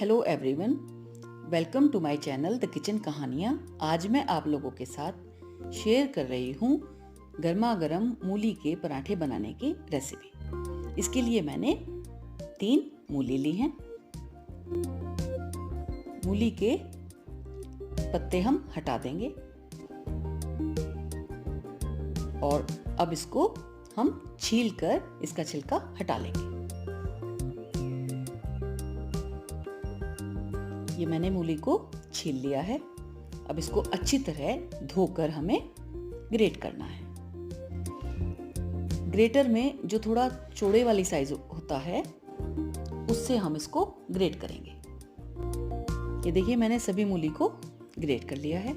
Hello everyone, welcome to my channel the kitchen कहानियाँ। आज मैं आप लोगों के साथ शेयर कर रही हूँ गर्मा गर्म मूली के पराठे बनाने की रेसिपी। इसके लिए मैंने 3 मूली ली हैं। मूली के पत्ते हम हटा देंगे और अब इसको हम छील कर इसका छिलका हटा लेंगे। ये मैंने मूली को छील लिया है। अब इसको अच्छी तरह धोकर हमें ग्रेट करना है। ग्रेटर में जो थोड़ा चौड़े वाली साइज होता है उससे हम इसको ग्रेट करेंगे। ये देखिए मैंने सभी मूली को ग्रेट कर लिया है।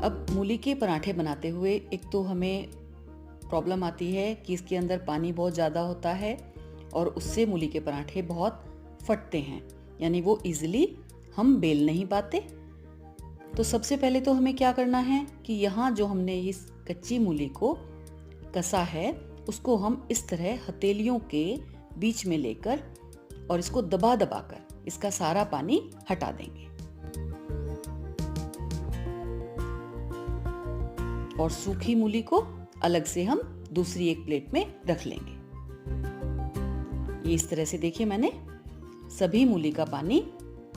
अब मूली के पराठे बनाते हुए एक तो हमें प्रॉब्लम आती है कि इसके अंदर पानी बहुत ज़्यादा होता है और उससे मूली के पराठे बहुत फटते हैं, यानी वो इजीली हम बेल नहीं पाते। तो सबसे पहले तो हमें क्या करना है कि यहाँ जो हमने इस कच्ची मूली को कसा है उसको हम इस तरह हथेलियों के बीच में लेकर और इसको दबा दबा कर इसका सारा पानी हटा देंगे। और सूखी मूली को अलग से हम दूसरी एक प्लेट में रख लेंगे। ये इस तरह से देखिए मैंने सभी मूली का पानी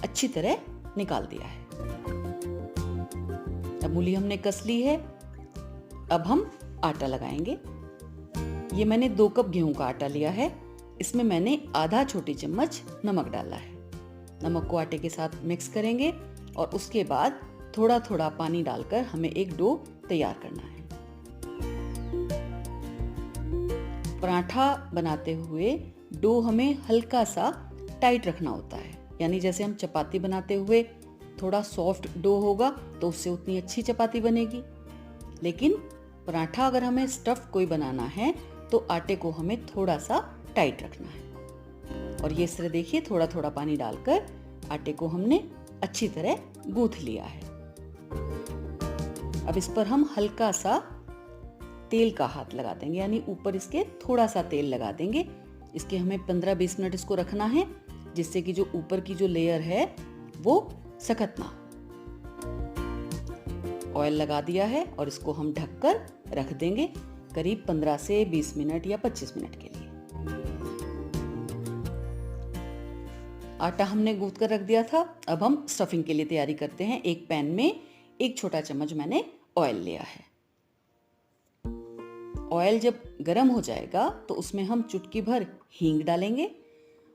अच्छी तरह निकाल दिया है। अब मूली हमने कस ली है। अब हम आटा लगाएंगे। ये मैंने 2 कप गेहूं का आटा लिया है। इसमें मैंने आधा छोटी चम्मच नमक डाला है। नमक को आटे के साथ मिक्स करेंगे और उसके बाद थोड़ा थोड़ा पानी डालकर हमें एक डो तैयार करना है। पराठा बनाते हुए डो हमें हल्का सा टाइट रखना होता है, यानी जैसे हम चपाती बनाते हुए थोड़ा सॉफ्ट डो होगा तो उससे उतनी अच्छी चपाती बनेगी। लेकिन पराठा अगर हमें स्टफ कोई बनाना है तो आटे को हमें थोड़ा सा टाइट रखना है। और ये इस तरह देखिए थोड़ा थोड़ा पानी डालकर आटे को हमने अच्छी तरह गूंथ लिया है। अब इस पर हम हल्का सा तेल का हाथ लगा देंगे, यानी ऊपर इसके थोड़ा सा तेल लगा देंगे। इसके हमें 15-20 मिनट इसको रखना है, जिससे कि जो ऊपर की जो लेयर है वो सख्त ना हो। ऑयल लगा दिया है और इसको हम ढककर रख देंगे करीब 15 से 20 मिनट या 25 मिनट के लिए। आटा हमने गूंथ कर रख दिया था। अब हम स्टफिंग के लिए तैयारी करते हैं। एक पैन में 1 छोटा चम्मच मैंने ऑयल लिया है। ऑयल जब गर्म हो जाएगा तो उसमें हम चुटकी भर हींग डालेंगे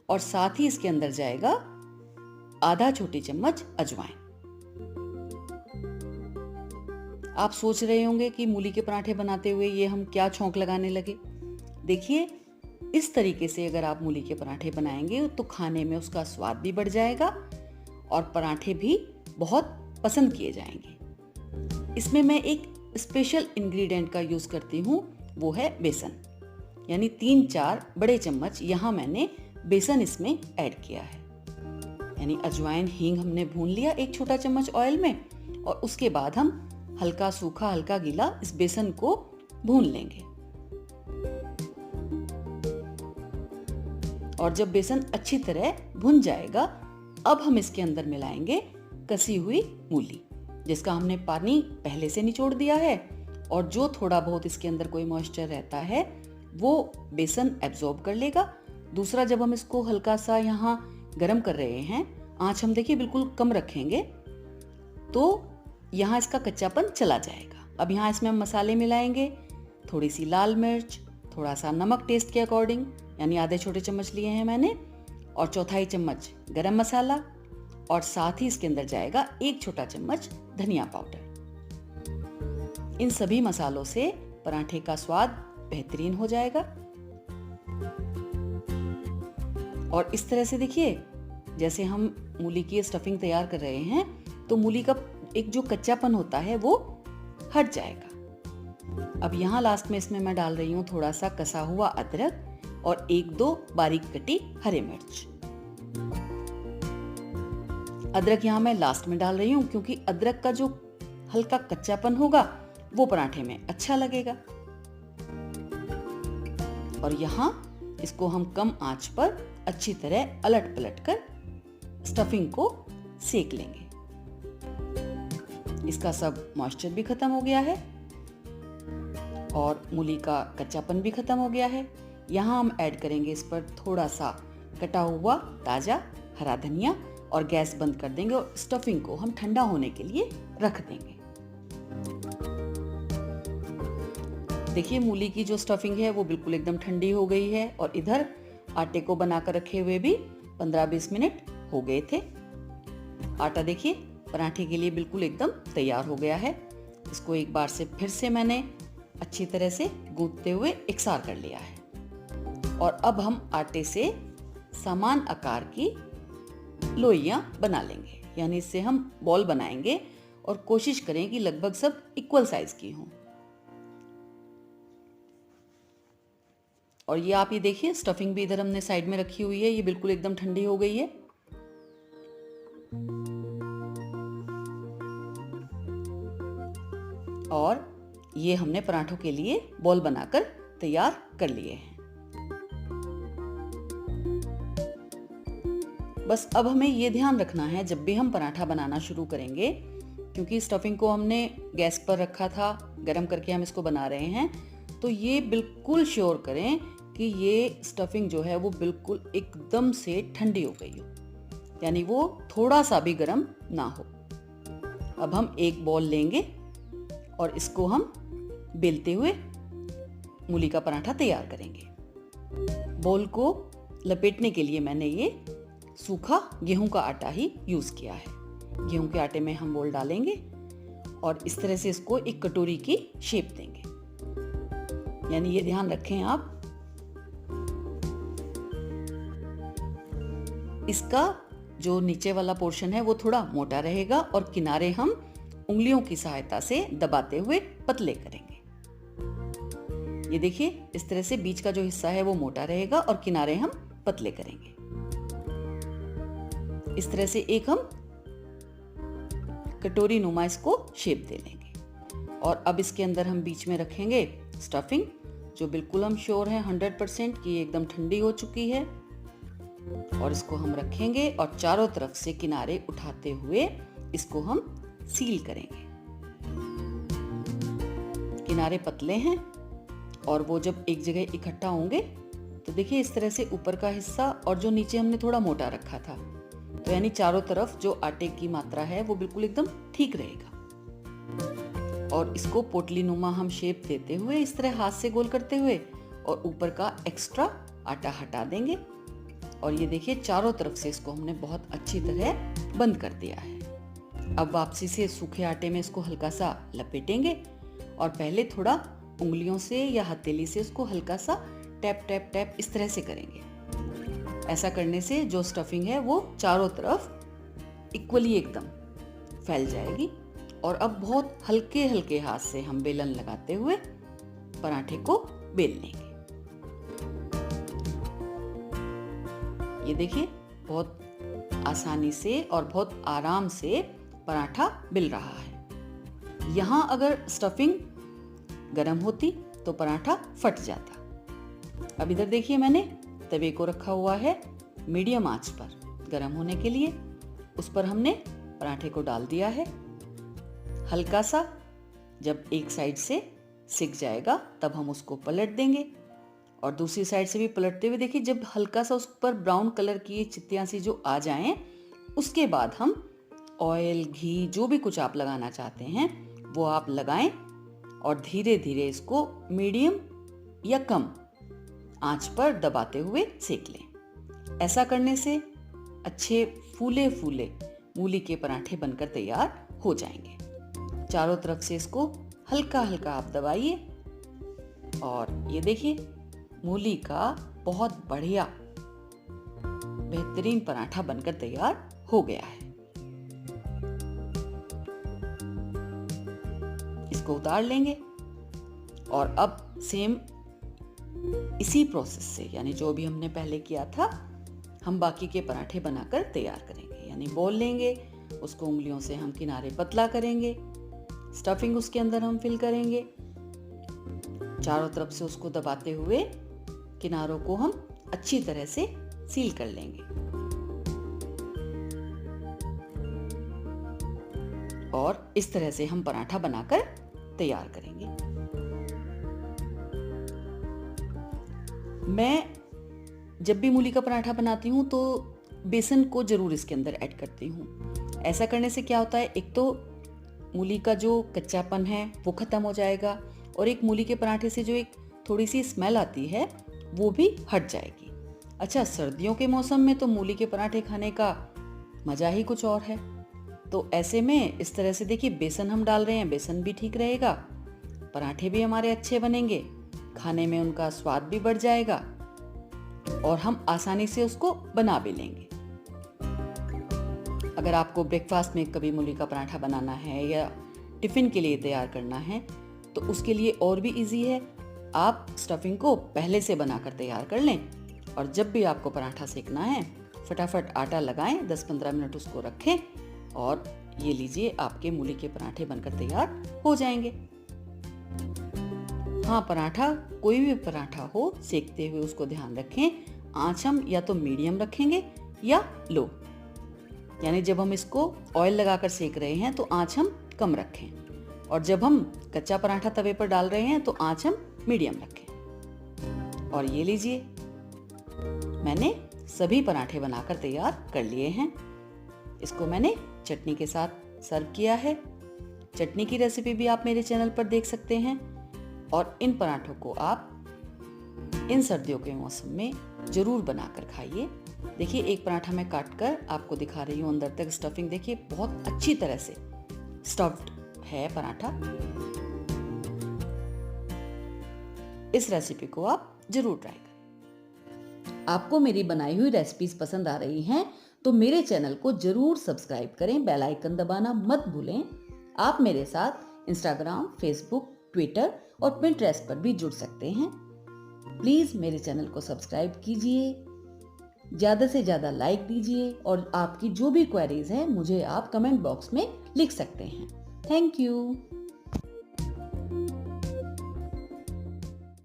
और साथ ही इसके अंदर जाएगा आधा छोटी चम्मच अजवाइन। आप सोच रहे होंगे कि मूली के पराठे बनाते हुए ये हम क्या छौंक लगाने लगे। देखिए इस तरीके से अगर आप मूली के पराठे बनाएंगे तो खाने में उसका स्वाद भी बढ़ जाएगा और पराठे भी बहुत पसंद किए जाएंगे। इसमें मैं एक स्पेशल इंग्रेडिएंट का यूज करती हूँ, वो है बेसन, यानी 3-4 बड़े चम्मच यहाँ मैंने बेसन इसमें ऐड किया है। यानी अजवाइन हींग हमने भून लिया 1 छोटा चम्मच ऑयल में और उसके बाद हम हल्का सूखा हल्का गीला इस बेसन को भून लेंगे। और जब बेसन अच्छी तरह भुन जाएगा अब हम इसके अंदर मिलाएंगे कसी हुई मूली, जिसका हमने पानी पहले से निचोड़ दिया है और जो थोड़ा बहुत इसके अंदर कोई मॉइस्चर रहता है वो बेसन एब्जॉर्ब कर लेगा। दूसरा, जब हम इसको हल्का सा यहाँ गरम कर रहे हैं, आंच हम देखिए बिल्कुल कम रखेंगे तो यहाँ इसका कच्चापन चला जाएगा। अब यहाँ इसमें हम मसाले मिलाएंगे। थोड़ी सी लाल मिर्च, थोड़ा सा नमक टेस्ट के अकॉर्डिंग, यानी आधे छोटे चम्मच लिए हैं मैंने, और 1/4 चम्मच गरम मसाला, और साथ ही इसके अंदर जाएगा 1 छोटा चम्मच धनिया पाउडर। इन सभी मसालों से पराठे का स्वाद बेहतरीन हो जाएगा। और इस तरह से देखिए जैसे हम मूली की स्टफिंग तैयार कर रहे हैं तो मूली का एक जो कच्चापन होता है वो हट जाएगा। अब यहाँ लास्ट में इसमें मैं डाल रही हूँ थोड़ा सा कसा हुआ अदरक और 1-2 बारीक कटी हरी मिर्च। अदरक यहाँ मैं लास्ट में डाल रही हूँ क्योंकि अदरक का जो हल्का कच्चापन होगा वो पराठे में अच्छा लगेगा। और यहाँ इसको हम कम आंच पर अच्छी तरह अलट पलट कर स्टफिंग को सेक लेंगे। इसका सब मॉइस्चर भी खत्म हो गया है और मूली का कच्चापन भी खत्म हो गया है। यहाँ हम ऐड करेंगे इस पर थोड़ा सा कटा हुआ ताजा हरा धनिया और गैस बंद कर देंगे और स्टफिंग को हम ठंडा होने के लिए रख देंगे। देखिए मूली की जो स्टफिंग है वो बिल्कुल एकदम ठंडी हो गई है और इधर आटे को बनाकर रखे हुए भी 15-20 मिनट हो गए थे। आटा देखिए पराठे के लिए बिल्कुल एकदम तैयार हो गया है। इसको एक बार से फिर से मैंने अच्छी तरह से गूंथते हुए एकसार कर लिया है और अब हम आटे से समान आकार की लोइयां बना लेंगे, यानी इससे हम बॉल बनाएंगे और कोशिश करें कि लगभग सब इक्वल साइज की हों। और ये आप ये देखिए स्टफिंग भी इधर हमने साइड में रखी हुई है, ये बिल्कुल एकदम ठंडी हो गई है। और ये हमने पराठों के लिए बॉल बनाकर तैयार कर लिए हैं। बस अब हमें ये ध्यान रखना है जब भी हम पराठा बनाना शुरू करेंगे, क्योंकि स्टफिंग को हमने गैस पर रखा था, गरम करके हम इसको बना रहे हैं, तो ये बिल्कुल श्योर करें कि ये स्टफिंग जो है वो बिल्कुल एकदम से ठंडी हो गई हो, यानी वो थोड़ा सा भी गर्म ना हो। अब हम एक बॉल लेंगे और इसको हम बेलते हुए मूली का पराठा तैयार करेंगे। बॉल को लपेटने के लिए मैंने ये सूखा गेहूं का आटा ही यूज किया है। गेहूं के आटे में हम बॉल डालेंगे और इस तरह से इसको एक कटोरी की शेप देंगे, यानी ये ध्यान रखें आप, इसका जो नीचे वाला पोर्शन है वो थोड़ा मोटा रहेगा और किनारे हम उंगलियों की सहायता से दबाते हुए पतले करेंगे। ये देखिए इस तरह से बीच का जो हिस्सा है वो मोटा रहेगा और किनारे हम पतले करेंगे। इस तरह से एक हम कटोरी नुमा इसको शेप दे लेंगे और अब इसके अंदर हम बीच में रखेंगे स्टफिंग, जो बिल्कुल हम श्योर हैं 100% कि एकदम ठंडी हो चुकी है। और इसको हम रखेंगे और चारों तरफ से किनारे उठाते हुए इसको हम सील करेंगे। किनारे पतले हैं और वो जब एक जगह इकट्ठा होंगे तो देखिए इस तरह से ऊपर का हिस्सा और जो नीचे हमने थोड़ा मोटा रखा था, तो यानी चारों तरफ जो आटे की मात्रा है वो बिल्कुल एकदम ठीक रहेगा। और इसको पोटली नुमा हम शेप देते हुए इस तरह हाथ से गोल करते हुए और ऊपर का एक्स्ट्रा आटा हटा देंगे। और ये देखिए चारों तरफ से इसको हमने बहुत अच्छी तरह बंद कर दिया है। अब वापसी से सूखे आटे में इसको हल्का सा लपेटेंगे और पहले थोड़ा उंगलियों से या हथेली से इसको हल्का सा टैप टैप टैप इस तरह से करेंगे। ऐसा करने से जो स्टफिंग है वो चारों तरफ इक्वली एकदम फैल जाएगी। और अब बहुत हल्के हल्के हाथ से हम बेलन लगाते हुए पराठे को बेल लेंगे। ये देखिए बहुत आसानी से और बहुत आराम से पराठा बिल रहा है। यहाँ अगर स्टफिंग गरम होती तो पराठा फट जाता। अब इधर देखिए मैंने तवे को रखा हुआ है मीडियम आंच पर गरम होने के लिए। उस पर हमने पराठे को डाल दिया है। हल्का सा जब एक साइड से सिक जाएगा तब हम उसको पलट देंगे और दूसरी साइड से भी पलटते हुए देखिए जब हल्का सा उस पर ब्राउन कलर की चित्तियां सी जो आ जाएं, उसके बाद हम ऑयल घी जो भी कुछ आप लगाना चाहते हैं वो आप लगाएं और धीरे धीरे इसको मीडियम या कम आंच पर दबाते हुए सेक लें। ऐसा करने से अच्छे फूले फूले मूली के पराठे बनकर तैयार हो जाएंगे। चारों तरफ से इसको हल्का हल्का आप दबाइए और ये देखिए मूली का बहुत बढ़िया बेहतरीन पराठा बनकर तैयार हो गया है। इसको उतार लेंगे और अब सेम इसी प्रोसेस से, यानी जो भी हमने पहले किया था, हम बाकी के पराठे बनाकर तैयार करेंगे। यानी बॉल लेंगे, उसको उंगलियों से हम किनारे पतला करेंगे, स्टफिंग उसके अंदर हम फिल करेंगे, चारों तरफ से उसको दबाते हुए किनारों को हम अच्छी तरह से सील कर लेंगे और इस तरह से हम पराठा बनाकर तैयार करेंगे। मैं जब भी मूली का पराठा बनाती हूँ तो बेसन को जरूर इसके अंदर ऐड करती हूँ। ऐसा करने से क्या होता है, एक तो मूली का जो कच्चापन है वो खत्म हो जाएगा और एक मूली के पराठे से जो एक थोड़ी सी स्मेल आती है वो भी हट जाएगी। अच्छा, सर्दियों के मौसम में तो मूली के पराठे खाने का मज़ा ही कुछ और है। तो ऐसे में इस तरह से देखिए, बेसन हम डाल रहे हैं, बेसन भी ठीक रहेगा, पराठे भी हमारे अच्छे बनेंगे, खाने में उनका स्वाद भी बढ़ जाएगा और हम आसानी से उसको बना भी लेंगे। अगर आपको ब्रेकफास्ट में कभी मूली का पराठा बनाना है या टिफ़िन के लिए तैयार करना है तो उसके लिए और भी इजी है। आप स्टफिंग को पहले से बनाकर तैयार कर लें और जब भी आपको पराठा सेकना है फटाफट आटा लगाएं, 10-15 मिनट उसको रखें और ये लीजिए, आपके मूली के पराठे बनकर तैयार हो जाएंगे। हाँ, पराठा कोई भी पराठा हो, सेकते हुए उसको ध्यान रखें, आंच हम या तो मीडियम रखेंगे या लो, यानी जब हम इसको ऑयल लगाकर सेक रहे हैं तो आंच हम कम रखें और जब हम कच्चा पराठा तवे पर डाल रहे हैं तो आंच हम मीडियम रखें। और ये लीजिए, मैंने सभी पराठे बनाकर तैयार कर लिए हैं। इसको मैंने चटनी के साथ सर्व किया है। चटनी की रेसिपी भी आप मेरे चैनल पर देख सकते हैं और इन पराठों को आप इन सर्दियों के मौसम में जरूर बनाकर खाइए। देखिए, एक पराठा मैं काट कर आपको दिखा रही हूँ, अंदर तक स्टफिंग देखिए, बहुत अच्छी तरह से स्टफ्ड है पराठा। इस रेसिपी को आप जरूर ट्राई करें। आपको मेरी बनाई हुई रेसिपीज पसंद आ रही हैं तो मेरे चैनल को जरूर सब्सक्राइब करें, बेल आइकन दबाना मत भूलें। आप मेरे साथ इंस्टाग्राम, फेसबुक, ट्विटर और पिंटरेस्ट पर भी जुड़ सकते हैं। प्लीज़ मेरे चैनल को सब्सक्राइब कीजिए, ज़्यादा से ज़्यादा लाइक दीजिए और आपकी जो भी क्वेरीज हैं मुझे आप कमेंट बॉक्स में लिख सकते हैं। Thank you.